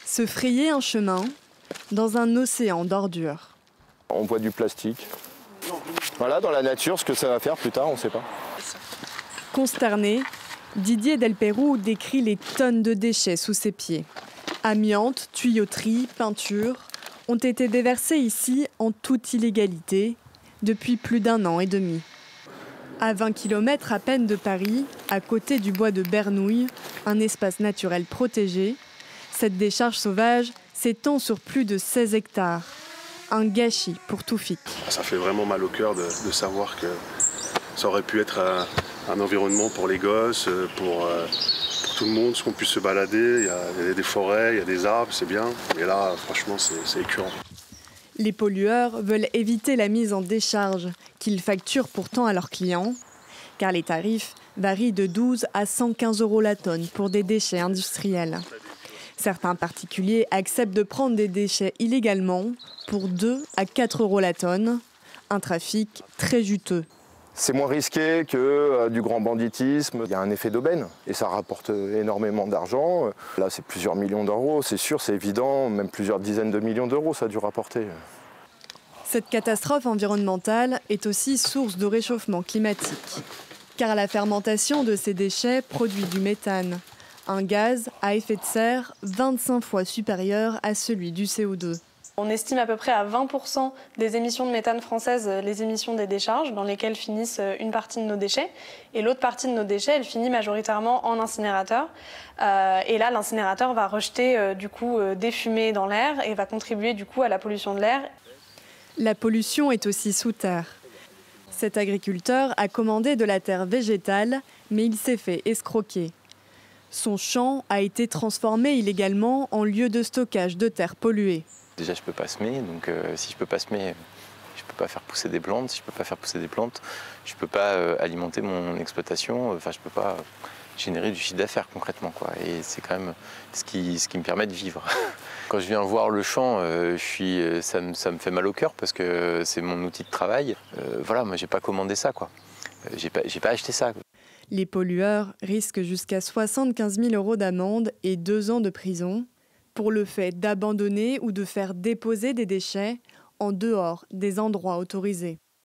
Se frayer un chemin dans un océan d'ordures. On voit du plastique. Voilà, dans la nature, ce que ça va faire plus tard, on ne sait pas. Consterné, Didier Delperroux décrit les tonnes de déchets sous ses pieds. Amiante, tuyauterie, peinture ont été déversés ici en toute illégalité depuis plus d'1 an et demi. À 20 km à peine de Paris, à côté du bois de Bernouilles, un espace naturel protégé, cette décharge sauvage s'étend sur plus de 16 hectares. Un gâchis pour Toufik. Ça fait vraiment mal au cœur de savoir que ça aurait pu être un environnement pour les gosses, pour tout le monde, qu'on puisse se balader. Il y a des forêts, il y a des arbres, c'est bien. Mais là, franchement, c'est écœurant. Les pollueurs veulent éviter la mise en décharge, qu'ils facturent pourtant à leurs clients, car les tarifs varient de 12 à 115 € la tonne pour des déchets industriels. Certains particuliers acceptent de prendre des déchets illégalement pour 2 à 4 € la tonne, un trafic très juteux. C'est moins risqué que du grand banditisme. Il y a un effet d'aubaine et ça rapporte énormément d'argent. Là, c'est plusieurs millions d'euros, c'est sûr, c'est évident, même plusieurs dizaines de millions d'euros, ça a dû rapporter. Cette catastrophe environnementale est aussi source de réchauffement climatique, car la fermentation de ces déchets produit du méthane, un gaz à effet de serre 25 fois supérieur à celui du CO2. On estime à peu près à 20% des émissions de méthane françaises les émissions des décharges, dans lesquelles finissent une partie de nos déchets. Et l'autre partie de nos déchets, elle finit majoritairement en incinérateur. Et là, l'incinérateur va rejeter des fumées dans l'air et va contribuer du coup à la pollution de l'air. La pollution est aussi sous terre. Cet agriculteur a commandé de la terre végétale, mais il s'est fait escroquer. Son champ a été transformé illégalement en lieu de stockage de terres polluées. Déjà, je ne peux pas semer, donc si je ne peux pas semer, je ne peux pas faire pousser des plantes. Si je ne peux pas faire pousser des plantes, je ne peux pas alimenter mon exploitation. Enfin, je ne peux pas générer du chiffre d'affaires concrètement, quoi. Et c'est quand même ce qui me permet de vivre. Quand je viens voir le champ, ça me fait mal au cœur parce que c'est mon outil de travail. Voilà, moi, j'ai pas commandé ça, quoi. J'ai pas acheté ça. Les pollueurs risquent jusqu'à 75 000 € d'amende et 2 ans de prison pour le fait d'abandonner ou de faire déposer des déchets en dehors des endroits autorisés.